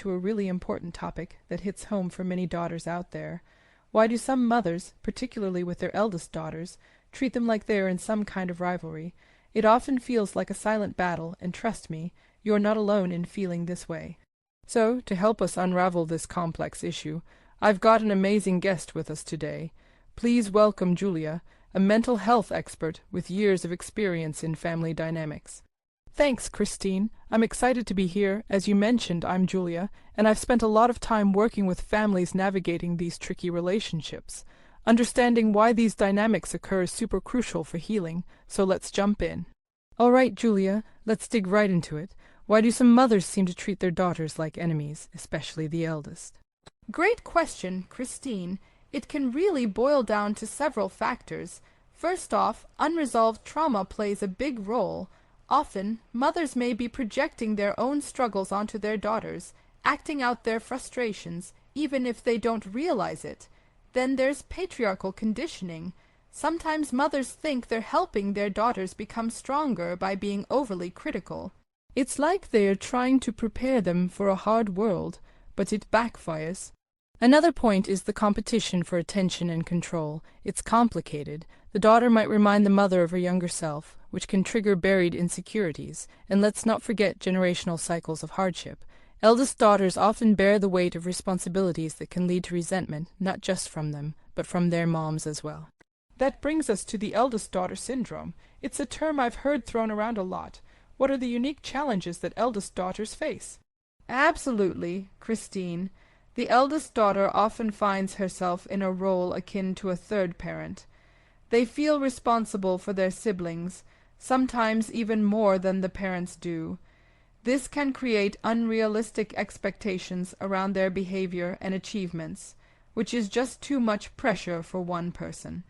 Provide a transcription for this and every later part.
to a really important topic that hits home for many daughters out there. Why do some mothers, particularly with their eldest daughters, treat them like they are in some kind of rivalry? It often feels like a silent battle, and trust me, you're not alone in feeling this way. So, to help us unravel this complex issue, I've got an amazing guest with us today. Please welcome Julia, a mental health expert with years of experience in family dynamics. Thanks, Christine. I'm excited to be here. As you mentioned, I'm Julia, and I've spent a lot of time working with families navigating these tricky relationships. Understanding why these dynamics occur is super crucial for healing, so let's jump in. All right, Julia, let's dig right into it. Why do some mothers seem to treat their daughters like enemies, especially the eldest? Great question, Christine. It can really boil down to several factors. First off, unresolved trauma plays a big role. Often, mothers may be projecting their own struggles onto their daughters, acting out their frustrations, even if they don't realize it. Then there's patriarchal conditioning. Sometimes mothers think they're helping their daughters become stronger by being overly critical. It's like they're trying to prepare them for a hard world, but it backfires. Another point is the competition for attention and control. It's complicated. The daughter might remind the mother of her younger self, which can trigger buried insecurities, and let's not forget generational cycles of hardship. Eldest daughters often bear the weight of responsibilities that can lead to resentment, not just from them, but from their moms as well. That brings us to the eldest daughter syndrome. It's a term I've heard thrown around a lot. What are the unique challenges that eldest daughters face? Absolutely, Christine. The eldest daughter often finds herself in a role akin to a third parent. They feel responsible for their siblings, sometimes even more than the parents do. This can create unrealistic expectations around their behavior and achievements, which is just too much pressure for one person.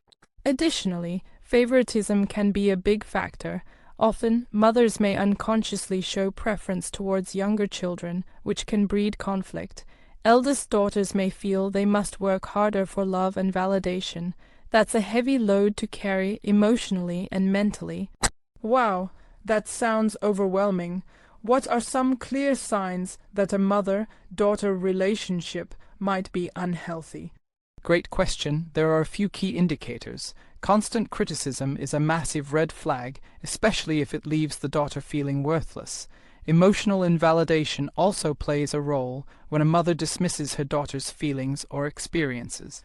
Additionally, favoritism can be a big factor. Often, mothers may unconsciously show preference towards younger children, which can breed conflict. Eldest daughters may feel they must work harder for love and validation. That's a heavy load to carry emotionally and mentally. Wow, that sounds overwhelming. What are some clear signs that a mother-daughter relationship might be unhealthy? Great question. There are a few key indicators. Constant criticism is a massive red flag, especially if it leaves the daughter feeling worthless. Emotional invalidation also plays a role when a mother dismisses her daughter's feelings or experiences.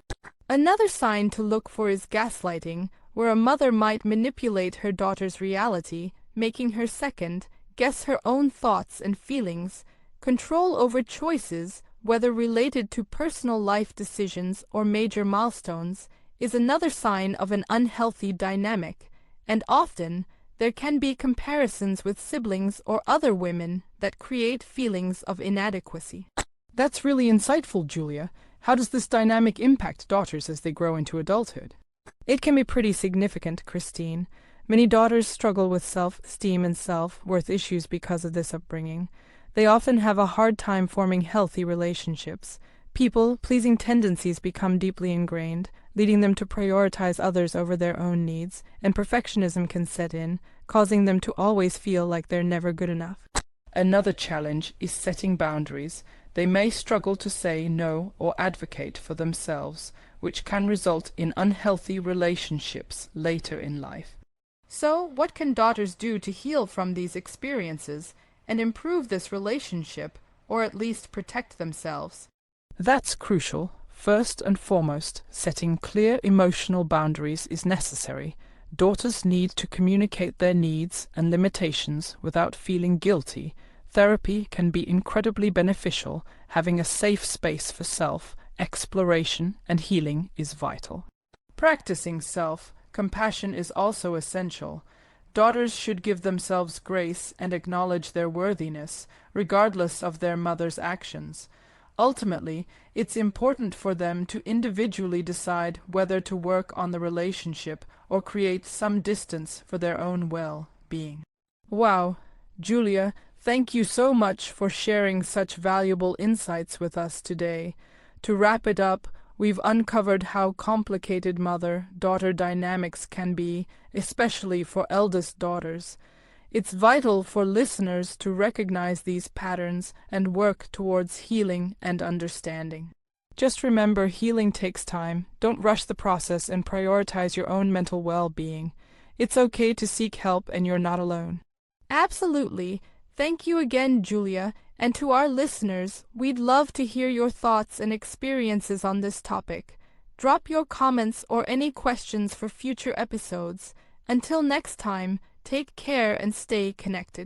Another sign to look for is gaslighting, where a mother might manipulate her daughter's reality, making her second, guess her own thoughts and feelings. Control over choices, whether related to personal life decisions or major milestones, is another sign of an unhealthy dynamic, and often there can be comparisons with siblings or other women that create feelings of inadequacy. That's really insightful, Julia. How does this dynamic impact daughters as they grow into adulthood? It can be pretty significant, Christine. Many daughters struggle with self-esteem and self-worth issues because of this upbringing. They often have a hard time forming healthy relationships. People-pleasing tendencies become deeply ingrained, leading them to prioritize others over their own needs, and perfectionism can set in, causing them to always feel like they're never good enough. Another challenge is setting boundaries. They may struggle to say no or advocate for themselves, which can result in unhealthy relationships later in life. So, what can daughters do to heal from these experiences and improve this relationship, or at least protect themselves? That's crucial. First and foremost, setting clear emotional boundaries is necessary. Daughters need to communicate their needs and limitations without feeling guilty. Therapy can be incredibly beneficial. Having a safe space for self-exploration and healing is vital. Practicing self-compassion is also essential. Daughters should give themselves grace and acknowledge their worthiness, regardless of their mother's actions. Ultimately, it's important for them to individually decide whether to work on the relationship or create some distance for their own well-being. Wow, Julia, thank you so much for sharing such valuable insights with us today. To wrap it up, we've uncovered how complicated mother-daughter dynamics can be, especially for eldest daughters. It's vital for listeners to recognize these patterns and work towards healing and understanding. Just remember, healing takes time. Don't rush the process and prioritize your own mental well-being. It's okay to seek help, and you're not alone. Absolutely. Thank you again, Julia. And to our listeners, we'd love to hear your thoughts and experiences on this topic. Drop your comments or any questions for future episodes. Until next time, take care and stay connected.